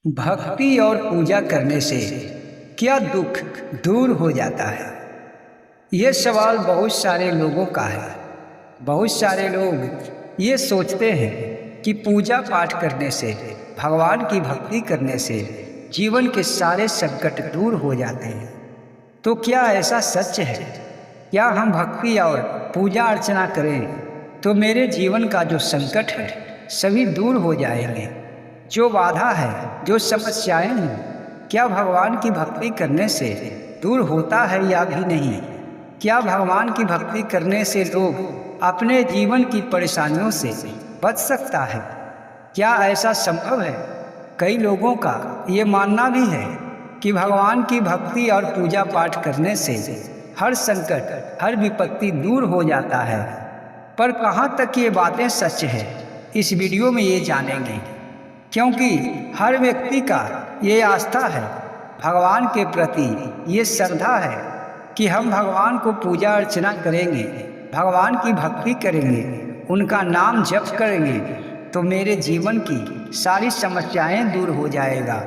भक्ति और पूजा करने से क्या दुख दूर हो जाता है? ये सवाल बहुत सारे लोगों का है। बहुत सारे लोग ये सोचते हैं कि पूजा पाठ करने से, भगवान की भक्ति करने से जीवन के सारे संकट दूर हो जाते हैं। तो क्या ऐसा सच है? क्या हम भक्ति और पूजा अर्चना करें तो मेरे जीवन का जो संकट है सभी दूर हो जाएंगे? जो बाधा है, जो समस्याएं हैं, क्या भगवान की भक्ति करने से दूर होता है या भी नहीं? क्या भगवान की भक्ति करने से लोग अपने जीवन की परेशानियों से बच सकता है? क्या ऐसा संभव है? कई लोगों का ये मानना भी है कि भगवान की भक्ति और पूजा पाठ करने से हर संकट, हर विपत्ति दूर हो जाता है। पर कहाँ तक ये बातें सच है, इस वीडियो में ये जानेंगे। क्योंकि हर व्यक्ति का ये आस्था है, भगवान के प्रति ये श्रद्धा है कि हम भगवान को पूजा अर्चना करेंगे, भगवान की भक्ति करेंगे, उनका नाम जप करेंगे तो मेरे जीवन की सारी समस्याएं दूर हो जाएगा।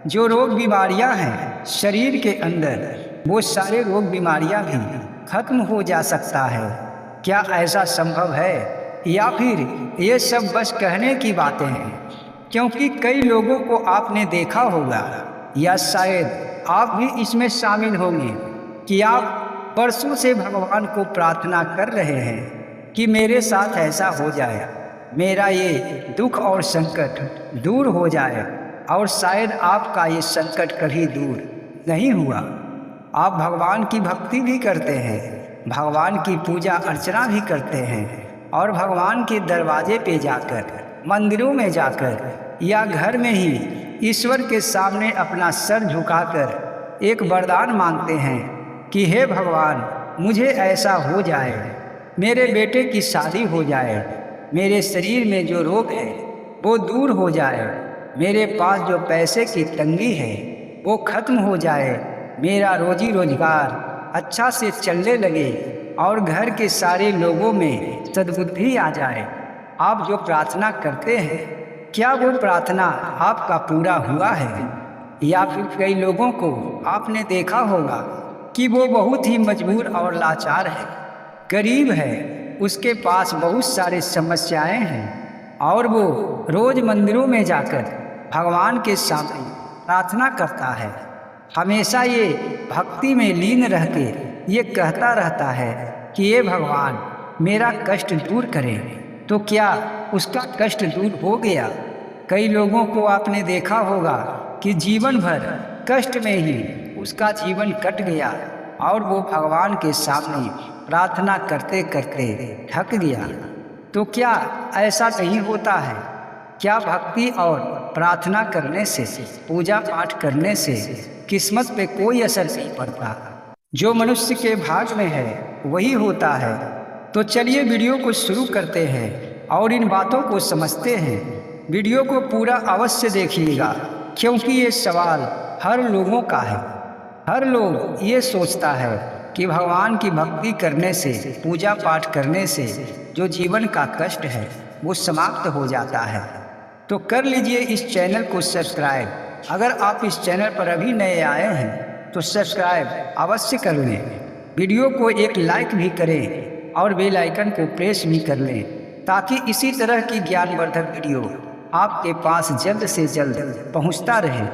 जो रोग बीमारियां हैं शरीर के अंदर, वो सारे रोग बीमारियां भी खत्म हो जा सकता है। क्या ऐसा संभव है या फिर ये सब बस कहने की बातें हैं? क्योंकि कई लोगों को आपने देखा होगा या शायद आप भी इसमें शामिल होंगे कि आप वर्षों से भगवान को प्रार्थना कर रहे हैं कि मेरे साथ ऐसा हो जाए, मेरा ये दुख और संकट दूर हो जाए। और शायद आपका ये संकट कभी दूर नहीं हुआ। आप भगवान की भक्ति भी करते हैं, भगवान की पूजा अर्चना भी करते हैं और भगवान के दरवाजे पे जाकर, मंदिरों में जाकर या घर में ही ईश्वर के सामने अपना सर झुकाकर एक वरदान मांगते हैं कि हे भगवान, मुझे ऐसा हो जाए, मेरे बेटे की शादी हो जाए, मेरे शरीर में जो रोग है वो दूर हो जाए, मेरे पास जो पैसे की तंगी है वो खत्म हो जाए, मेरा रोजी रोजगार अच्छा से चलने लगे और घर के सारे लोगों में सद्बुद्धि आ जाए। आप जो प्रार्थना करते हैं, क्या वो प्रार्थना आपका पूरा हुआ है? या फिर कई लोगों को आपने देखा होगा कि वो बहुत ही मजबूर और लाचार है, गरीब है, उसके पास बहुत सारे समस्याएं हैं और वो रोज मंदिरों में जाकर भगवान के सामने प्रार्थना करता है, हमेशा ये भक्ति में लीन रह के ये कहता रहता है कि ये भगवान मेरा कष्ट दूर करें। तो क्या उसका कष्ट दूर हो गया? कई लोगों को आपने देखा होगा कि जीवन भर कष्ट में ही उसका जीवन कट गया और वो भगवान के सामने प्रार्थना करते करते थक गया। तो क्या ऐसा नहीं होता है? क्या भक्ति और प्रार्थना करने से, पूजा पाठ करने से किस्मत पे कोई असर नहीं पड़ता? जो मनुष्य के भाग्य में है वही होता है। तो चलिए वीडियो को शुरू करते हैं और इन बातों को समझते हैं। वीडियो को पूरा अवश्य देखिएगा क्योंकि ये सवाल हर लोगों का है। हर लोग ये सोचता है कि भगवान की भक्ति करने से, पूजा पाठ करने से जो जीवन का कष्ट है वो समाप्त हो जाता है। तो कर लीजिए इस चैनल को सब्सक्राइब। अगर आप इस चैनल पर अभी नए आए हैं तो सब्सक्राइब अवश्य कर लें। वीडियो को एक लाइक भी करें और बेल आइकन को प्रेस भी कर लें ताकि इसी तरह की ज्ञानवर्धक वीडियो आपके पास जल्द से जल्द पहुंचता रहे।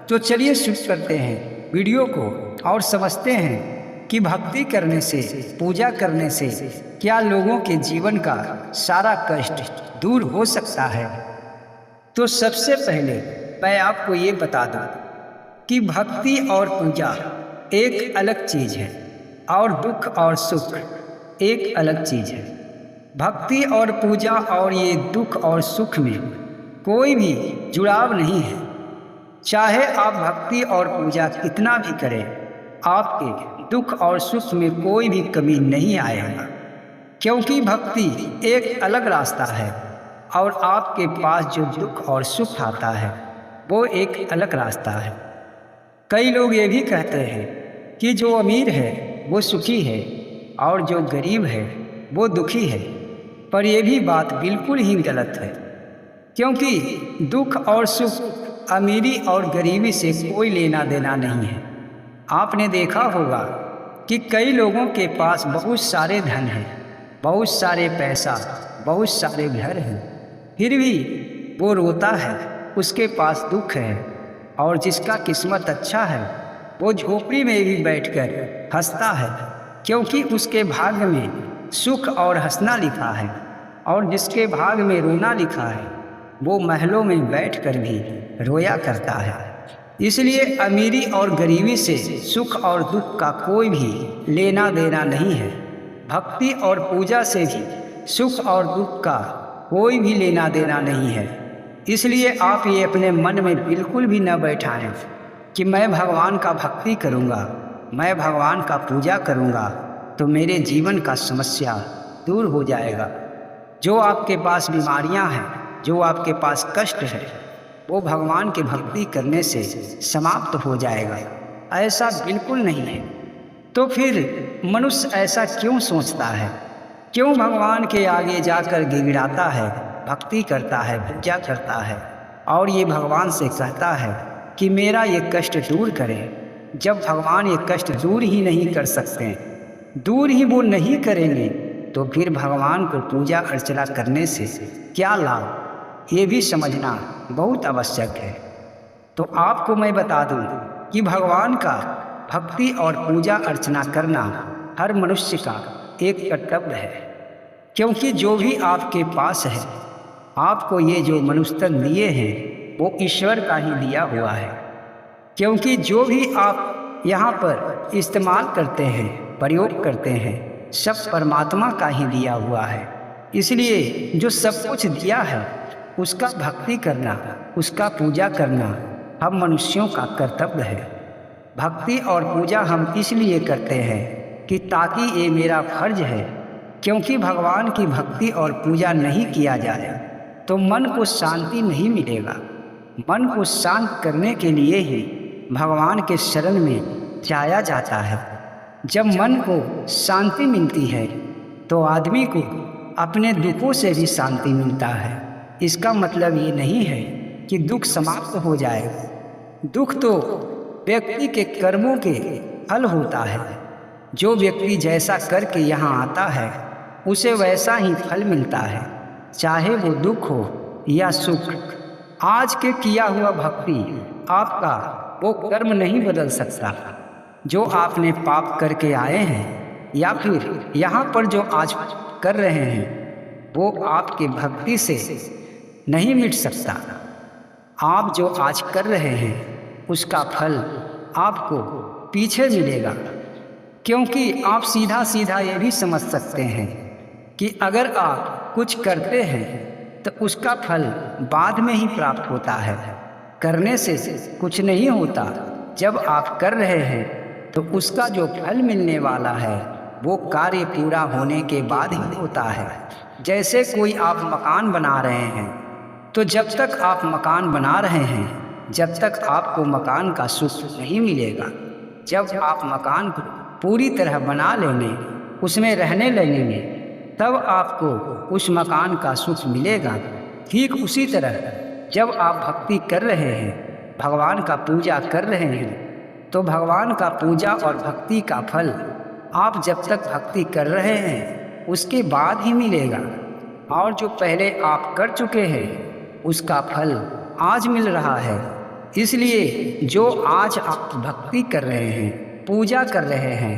तो चलिए शुरू करते हैं वीडियो को और समझते हैं कि भक्ति करने से, पूजा करने से क्या लोगों के जीवन का सारा कष्ट दूर हो सकता है। तो सबसे पहले मैं आपको ये बता दूं कि भक्ति और पूजा एक अलग चीज़ है और दुख और सुख एक अलग चीज़ है। भक्ति और पूजा और ये दुख और सुख में कोई भी जुड़ाव नहीं है। चाहे आप भक्ति और पूजा कितना भी करें, आपके दुख और सुख में कोई भी कमी नहीं आएगा, क्योंकि भक्ति एक अलग रास्ता है और आपके पास जो दुख और सुख आता है वो एक अलग रास्ता है। कई लोग ये भी कहते हैं कि जो अमीर है वो सुखी है और जो गरीब है वो दुखी है, पर यह भी बात बिल्कुल ही गलत है, क्योंकि दुख और सुख अमीरी और गरीबी से कोई लेना देना नहीं है। आपने देखा होगा कि कई लोगों के पास बहुत सारे धन हैं, बहुत सारे पैसा, बहुत सारे घर हैं, फिर भी वो रोता है, उसके पास दुख है। और जिसका किस्मत अच्छा है वो झोपड़ी में भी बैठकर हंसता है, क्योंकि उसके भाग्य में सुख और हंसना लिखा है। और जिसके भाग्य में रोना लिखा है वो महलों में बैठकर भी रोया करता है। इसलिए अमीरी और गरीबी से सुख और दुख का कोई भी लेना देना नहीं है। भक्ति और पूजा से भी सुख और दुख का कोई भी लेना देना नहीं है। इसलिए आप ये अपने मन में बिल्कुल भी न बैठाएं कि मैं भगवान का भक्ति करूँगा, मैं भगवान का पूजा करूँगा तो मेरे जीवन का समस्या दूर हो जाएगा। जो आपके पास बीमारियां हैं, जो आपके पास कष्ट है, वो भगवान की भक्ति करने से समाप्त हो जाएगा। ऐसा बिल्कुल नहीं है। तो फिर मनुष्य ऐसा क्यों सोचता है? क्यों भगवान के आगे जाकर गिड़गिड़ाता है, भक्ति करता है, पूजा करता है और ये भगवान से कहता है कि मेरा ये कष्ट दूर करें, जब भगवान ये कष्ट दूर ही नहीं कर सकते, दूर ही वो नहीं करेंगे तो फिर भगवान को पूजा अर्चना करने से क्या लाभ, ये भी समझना बहुत आवश्यक है। तो आपको मैं बता दूं कि भगवान का भक्ति और पूजा अर्चना करना हर मनुष्य का एक कर्तव्य है, क्योंकि जो भी आपके पास है, आपको ये जो मनुष्य तन दिए हैं वो ईश्वर का ही दिया हुआ है। क्योंकि जो भी आप यहाँ पर इस्तेमाल करते हैं, प्रयोग करते हैं, सब परमात्मा का ही दिया हुआ है। इसलिए जो सब कुछ दिया है उसका भक्ति करना, उसका पूजा करना हम मनुष्यों का कर्तव्य है। भक्ति और पूजा हम इसलिए करते हैं कि ताकि ये मेरा फर्ज है, क्योंकि भगवान की भक्ति और पूजा नहीं किया जाए तो मन को शांति नहीं मिलेगा। मन को शांत करने के लिए ही भगवान के शरण में जाया जाता है। जब मन को शांति मिलती है तो आदमी को अपने दुखों से भी शांति मिलता है। इसका मतलब ये नहीं है कि दुख समाप्त हो जाएगा। दुख तो व्यक्ति के कर्मों के फल होता है। जो व्यक्ति जैसा करके यहाँ आता है उसे वैसा ही फल मिलता है, चाहे वो दुख हो या सुख। आज के किया हुआ भक्ति आपका वो कर्म नहीं बदल सकता। जो आपने पाप करके आए हैं या फिर यहाँ पर जो आज कर रहे हैं वो आपके भक्ति से नहीं मिट सकता। आप जो आज कर रहे हैं उसका फल आपको पीछे मिलेगा, क्योंकि आप सीधा सीधा ये भी समझ सकते हैं कि अगर आप कुछ करते हैं तो उसका फल बाद में ही प्राप्त होता है, करने से कुछ नहीं होता। जब आप कर रहे हैं तो उसका जो फल मिलने वाला है वो कार्य पूरा होने के बाद ही होता है। जैसे कोई आप मकान बना रहे हैं तो जब तक आप मकान बना रहे हैं जब तक आपको मकान का सुख नहीं मिलेगा। जब आप मकान को पूरी तरह बना लेंगे, उसमें रहने लगेंगे, तब आपको उस मकान का सुख मिलेगा। ठीक उसी तरह जब आप भक्ति कर रहे हैं, भगवान का पूजा कर रहे हैं, तो भगवान का पूजा और भक्ति का फल आप जब तक भक्ति कर रहे हैं उसके बाद ही मिलेगा। और जो पहले आप कर चुके हैं उसका फल आज मिल रहा है। इसलिए जो आज आप भक्ति कर रहे हैं, पूजा कर रहे हैं,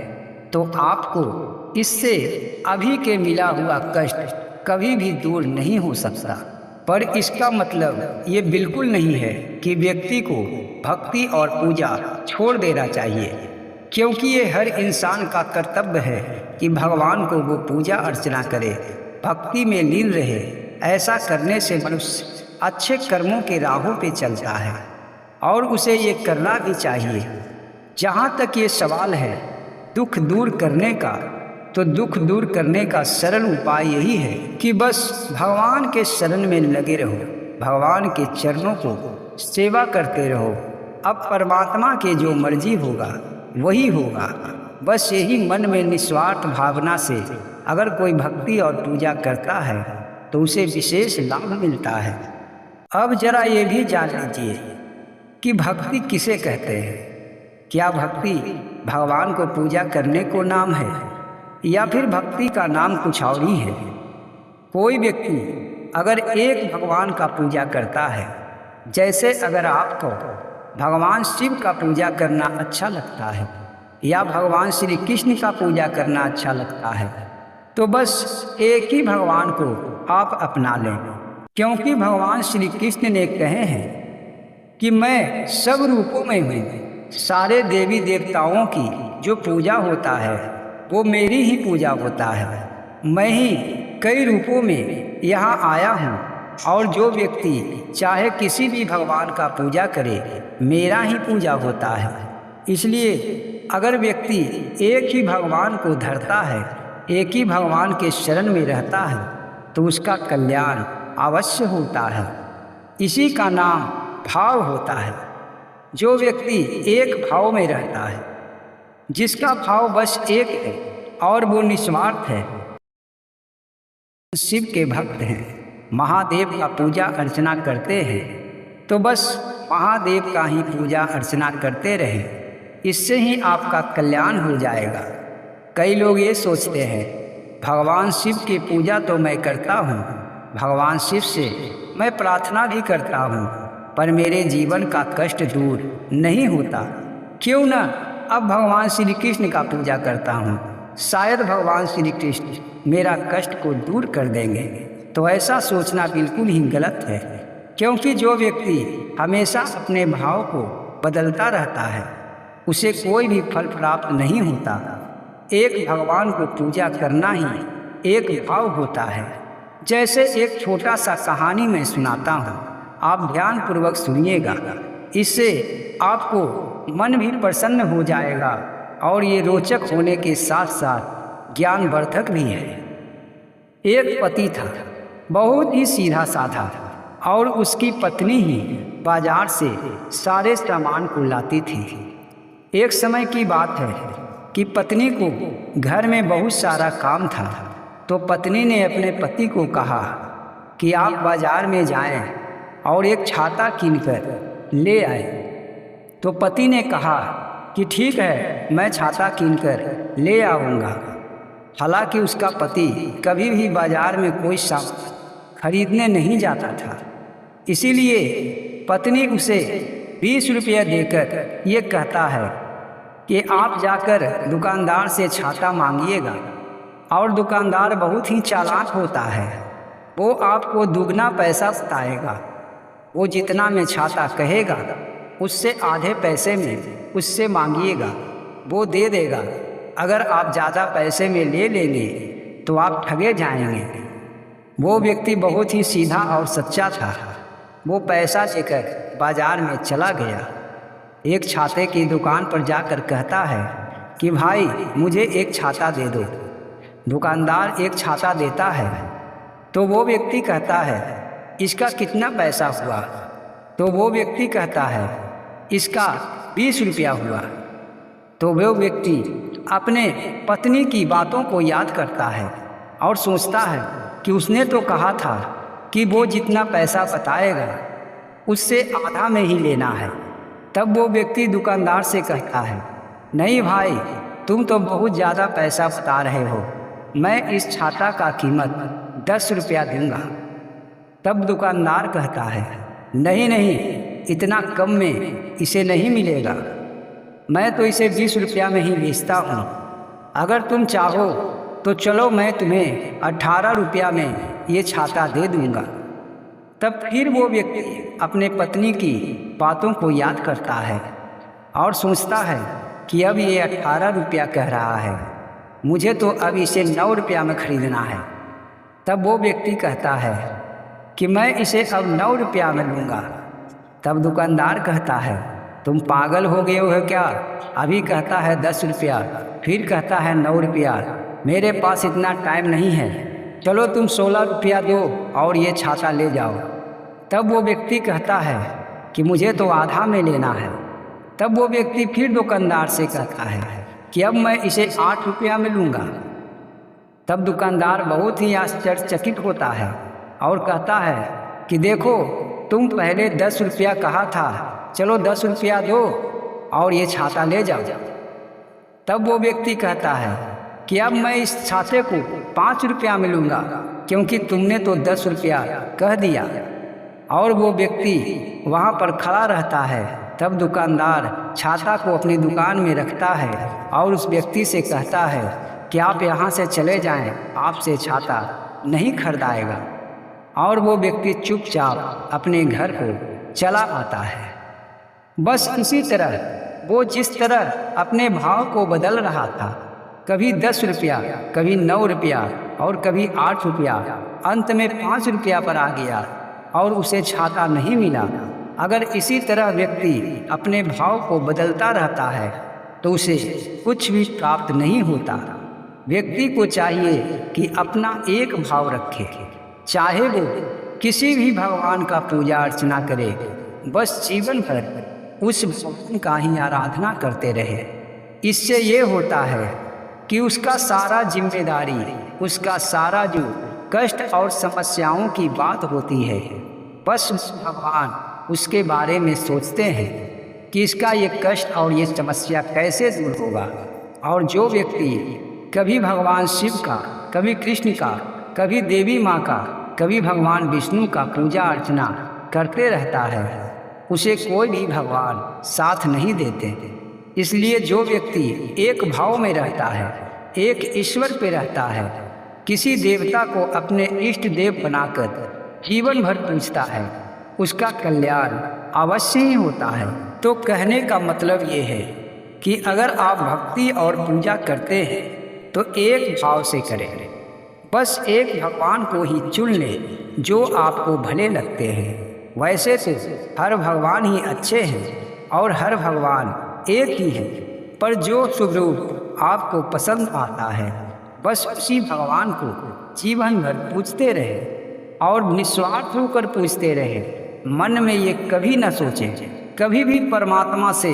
तो आपको इससे अभी के मिला हुआ कष्ट कभी भी दूर नहीं हो सकता। पर इसका मतलब ये बिल्कुल नहीं है कि व्यक्ति को भक्ति और पूजा छोड़ देना चाहिए, क्योंकि ये हर इंसान का कर्तव्य है कि भगवान को वो पूजा अर्चना करे, भक्ति में लीन रहे। ऐसा करने से मनुष्य अच्छे कर्मों के राहों पे चलता है और उसे ये करना भी चाहिए। जहाँ तक ये सवाल है दुख दूर करने का, तो दुख दूर करने का सरल उपाय यही है कि बस भगवान के शरण में लगे रहो, भगवान के चरणों को सेवा करते रहो। अब परमात्मा के जो मर्जी होगा वही होगा। बस यही मन में निस्वार्थ भावना से अगर कोई भक्ति और पूजा करता है तो उसे विशेष लाभ मिलता है। अब जरा ये भी जान लीजिए कि भक्ति किसे कहते हैं। क्या भक्ति भगवान को पूजा करने को नाम है, या फिर भक्ति का नाम कुछ और ही है। कोई व्यक्ति अगर एक भगवान का पूजा करता है, जैसे अगर आपको भगवान शिव का पूजा करना अच्छा लगता है या भगवान श्री कृष्ण का पूजा करना अच्छा लगता है, तो बस एक ही भगवान को आप अपना लें, क्योंकि भगवान श्री कृष्ण ने कहे हैं कि मैं सब रूपों में हूँ। सारे देवी देवताओं की जो पूजा होता है वो मेरी ही पूजा होता है। मैं ही कई रूपों में यहाँ आया हूँ, और जो व्यक्ति चाहे किसी भी भगवान का पूजा करे, मेरा ही पूजा होता है। इसलिए अगर व्यक्ति एक ही भगवान को धरता है, एक ही भगवान के शरण में रहता है, तो उसका कल्याण अवश्य होता है। इसी का नाम भाव होता है। जो व्यक्ति एक भाव में रहता है, जिसका भाव बस एक है और वो निस्वार्थ है, शिव के भक्त हैं, महादेव का पूजा अर्चना करते हैं, तो बस महादेव का ही पूजा अर्चना करते रहें। इससे ही आपका कल्याण हो जाएगा। कई लोग ये सोचते हैं भगवान शिव की पूजा तो मैं करता हूँ, भगवान शिव से मैं प्रार्थना भी करता हूँ, पर मेरे जीवन का कष्ट दूर नहीं होता। क्यों न अब भगवान श्री कृष्ण का पूजा करता हूँ, शायद भगवान श्री कृष्ण मेरा कष्ट को दूर कर देंगे। तो ऐसा सोचना बिल्कुल ही गलत है, क्योंकि जो व्यक्ति हमेशा अपने भाव को बदलता रहता है, उसे कोई भी फल प्राप्त नहीं होता। एक भगवान को पूजा करना ही एक भाव होता है। जैसे एक छोटा सा कहानी मैं सुनाता हूँ, आप ध्यान पूर्वक सुनिएगा। इससे आपको मन भी प्रसन्न हो जाएगा और ये रोचक होने के साथ साथ ज्ञानवर्धक भी है। एक पति था, बहुत ही सीधा साधा, और उसकी पत्नी ही बाजार से सारे सामान को लाती थी। एक समय की बात है कि पत्नी को घर में बहुत सारा काम था, तो पत्नी ने अपने पति को कहा कि आप बाजार में जाएं और एक छाता कीनकर ले आए। तो पति ने कहा कि ठीक है, मैं छाता कीनकर ले आऊँगा। हालांकि उसका पति कभी भी बाजार में कोई सामान खरीदने नहीं जाता था, इसीलिए पत्नी उसे 20 रुपया देकर ये कहता है कि आप जाकर दुकानदार से छाता मांगिएगा। और दुकानदार बहुत ही चालाक होता है, वो आपको दुगना पैसा बताएगा। वो जितना में छाता कहेगा उससे आधे पैसे में उससे मांगिएगा, वो दे देगा। अगर आप ज़्यादा पैसे में ले लेंगे तो आप ठगे जाएंगे। वो व्यक्ति बहुत ही सीधा और सच्चा था। वो पैसा लेकर बाजार में चला गया। एक छाते की दुकान पर जाकर कहता है कि भाई मुझे एक छाता दे दो। दुकानदार एक छाता देता है, तो वो व्यक्ति कहता है इसका कितना पैसा हुआ? तो वो व्यक्ति कहता है इसका 20 रुपया हुआ। तो वो व्यक्ति अपने पत्नी की बातों को याद करता है और सोचता है कि उसने तो कहा था कि वो जितना पैसा बताएगा उससे आधा में ही लेना है। तब वो व्यक्ति दुकानदार से कहता है नहीं भाई, तुम तो बहुत ज़्यादा पैसा बता रहे हो, मैं इस छाता का कीमत 10 रुपया दूंगा। तब दुकानदार कहता है नहीं नहीं, इतना कम में इसे नहीं मिलेगा, मैं तो इसे 20 रुपया में ही बेचता हूँ। अगर तुम चाहो तो चलो मैं तुम्हें 18 रुपया में ये छाता दे दूँगा। तब फिर वो व्यक्ति अपने पत्नी की बातों को याद करता है और सोचता है कि अब ये 18 रुपया कह रहा है, मुझे तो अब इसे 9 रुपया में खरीदना है। तब वो व्यक्ति कहता है कि मैं इसे अब 9 रुपया में लूँगा। तब दुकानदार कहता है तुम पागल हो गए हो क्या? अभी कहता है 10 रुपया, फिर कहता है 9 रुपया। मेरे पास इतना टाइम नहीं है, चलो तुम 16 रुपया दो और ये छाता ले जाओ। तब वो व्यक्ति कहता है कि मुझे तो आधा में लेना है। तब वो व्यक्ति फिर दुकानदार से कहता है कि अब मैं इसे 8 रुपया में लूँगा। तब दुकानदार बहुत ही आश्चर्यचकित होता है और कहता है कि देखो, तुम पहले 10 रुपया कहा था चलो 10 रुपया दो और ये छाता ले जाओ। तब वो व्यक्ति कहता है कि अब मैं इस छाते को 5 रुपया में लूँगा, क्योंकि तुमने तो 10 रुपया कह दिया। और वो व्यक्ति वहाँ पर खड़ा रहता है। तब दुकानदार छाता को अपनी दुकान में रखता है और उस व्यक्ति से कहता है कि आप यहाँ से चले जाएं, आपसे छाता नहीं खरीदाएगा। और वो व्यक्ति चुपचाप अपने घर को चला आता है। बस इसी तरह वो जिस तरह अपने भाव को बदल रहा था, कभी 10 रुपया, कभी 9 रुपया और कभी 8 रुपया, अंत में 5 रुपया पर आ गया और उसे छाता नहीं मिला। अगर इसी तरह व्यक्ति अपने भाव को बदलता रहता है तो उसे कुछ भी प्राप्त नहीं होता। व्यक्ति को चाहिए कि अपना एक भाव रखे, चाहे वो किसी भी भगवान का पूजा अर्चना करे, बस जीवन भर उस भगवान का ही आराधना करते रहे। इससे ये होता है कि उसका सारा जिम्मेदारी, उसका सारा जो कष्ट और समस्याओं की बात होती है, बस भगवान उसके बारे में सोचते हैं कि इसका ये कष्ट और ये समस्या कैसे दूर होगा। और जो व्यक्ति कभी भगवान शिव का, कभी कृष्ण का, कभी देवी माँ का, कभी भगवान विष्णु का पूजा अर्चना करते रहता है, उसे कोई भी भगवान साथ नहीं देते। इसलिए जो व्यक्ति एक भाव में रहता है, एक ईश्वर पे रहता है, किसी देवता को अपने इष्ट देव बनाकर जीवन भर पूजता है, उसका कल्याण अवश्य ही होता है। तो कहने का मतलब ये है कि अगर आप भक्ति और पूजा करते हैं तो एक भाव से करें। बस एक भगवान को ही चुन लें जो आपको भले लगते हैं। वैसे तो हर भगवान ही अच्छे हैं और हर भगवान एक ही है, पर जो स्वरूप आपको पसंद आता है, बस उसी भगवान को जीवन भर पूजते रहे और निस्वार्थ होकर पूजते रहे। मन में ये कभी न सोचें, कभी भी परमात्मा से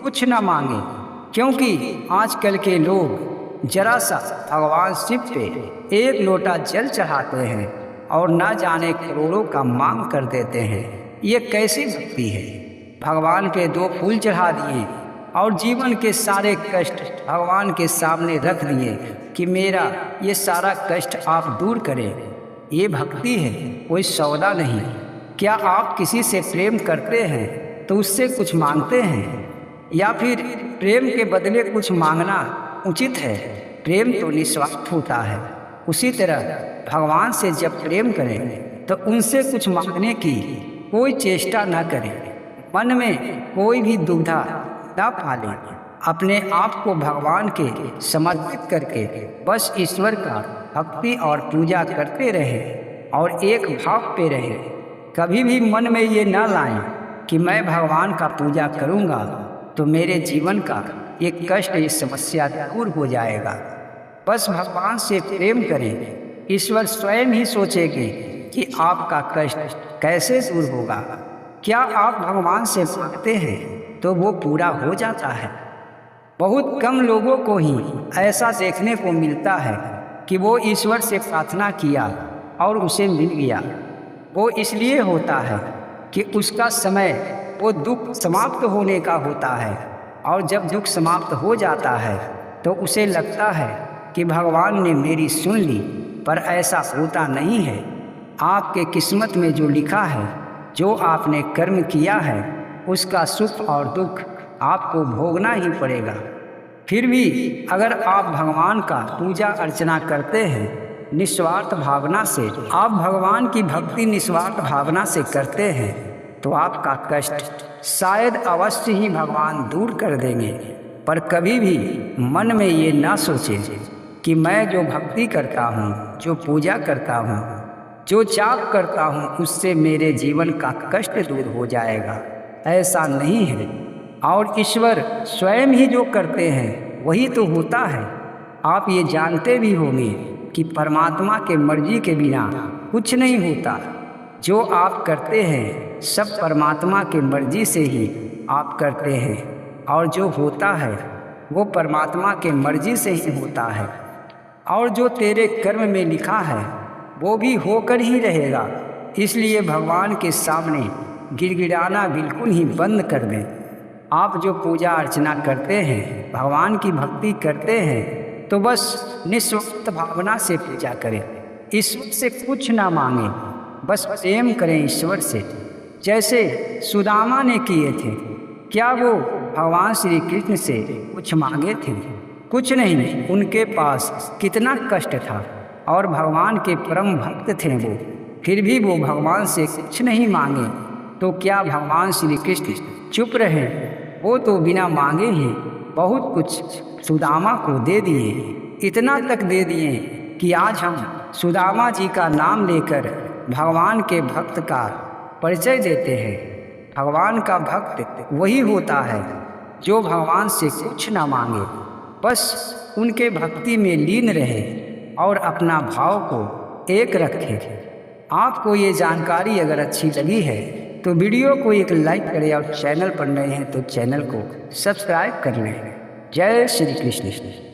कुछ न मांगे, क्योंकि आजकल के लोग जरा सा भगवान शिव पे एक लोटा जल चढ़ाते हैं और ना जाने करोड़ों का मांग कर देते हैं। ये कैसी भक्ति है? भगवान पे 2 फूल चढ़ा दिए और जीवन के सारे कष्ट भगवान के सामने रख दिए कि मेरा ये सारा कष्ट आप दूर करें। ये भक्ति है, कोई सौदा नहीं। क्या आप किसी से प्रेम करते हैं तो उससे कुछ मांगते हैं, या फिर प्रेम के बदले कुछ मांगना उचित है? प्रेम तो निस्वार्थ होता है। उसी तरह भगवान से जब प्रेम करें तो उनसे कुछ मांगने की कोई चेष्टा न करें, मन में कोई भी दुविधा न पालें। अपने आप को भगवान के समर्पित करके बस ईश्वर का भक्ति और पूजा करते रहें और एक भाव पे रहें। कभी भी मन में ये न लाएं कि मैं भगवान का पूजा करूंगा तो मेरे जीवन का ये कष्ट, ये समस्या दूर हो जाएगा। बस भगवान से प्रेम करें, ईश्वर स्वयं ही सोचेंगे कि आपका कष्ट कैसे दूर होगा। क्या आप भगवान से मांगते हैं तो वो पूरा हो जाता है। बहुत कम लोगों को ही ऐसा देखने को मिलता है कि वो ईश्वर से प्रार्थना किया और उसे मिल गया। वो इसलिए होता है कि उसका समय वो दुख समाप्त होने का होता है, और जब दुख समाप्त हो जाता है तो उसे लगता है कि भगवान ने मेरी सुन ली। पर ऐसा होता नहीं है। आपके किस्मत में जो लिखा है, जो आपने कर्म किया है, उसका सुख और दुख आपको भोगना ही पड़ेगा। फिर भी अगर आप भगवान का पूजा अर्चना करते हैं निस्वार्थ भावना से, आप भगवान की भक्ति निस्वार्थ भावना से करते हैं, तो आपका कष्ट शायद अवश्य ही भगवान दूर कर देंगे। पर कभी भी मन में ये ना सोचें कि मैं जो भक्ति करता हूँ, जो पूजा करता हूँ, जो जाप करता हूँ, उससे मेरे जीवन का कष्ट दूर हो जाएगा। ऐसा नहीं है। और ईश्वर स्वयं ही जो करते हैं वही तो होता है। आप ये जानते भी होंगे कि परमात्मा के मर्जी के बिना कुछ नहीं होता। जो आप करते हैं सब परमात्मा के मर्जी से ही आप करते हैं, और जो होता है वो परमात्मा के मर्जी से ही होता है। और जो तेरे कर्म में लिखा है वो भी होकर ही रहेगा। इसलिए भगवान के सामने गिड़गिड़ाना बिल्कुल ही बंद कर दें। आप जो पूजा अर्चना करते हैं, भगवान की भक्ति करते हैं, तो बस निस्वार्थ भावना से पूजा करें। ईश्वर से कुछ ना मांगें, बस प्रेम करें ईश्वर से, जैसे सुदामा ने किए थे। क्या वो भगवान श्री कृष्ण से कुछ मांगे थे? कुछ नहीं। उनके पास कितना कष्ट था और भगवान के परम भक्त थे वो, फिर भी वो भगवान से कुछ नहीं मांगे। तो क्या भगवान श्री कृष्ण चुप रहे? वो तो बिना मांगे ही बहुत कुछ सुदामा को दे दिए। इतना तक दे दिए कि आज हम सुदामा जी का नाम लेकर भगवान के भक्त का परिचय देते हैं। भगवान का भक्त वही होता है जो भगवान से कुछ ना मांगे, बस उनके भक्ति में लीन रहे और अपना भाव को एक रखे। आपको ये जानकारी अगर अच्छी लगी है तो वीडियो को एक लाइक करें और चैनल पर नए हैं तो चैनल को सब्सक्राइब कर लें। जय श्री कृष्ण।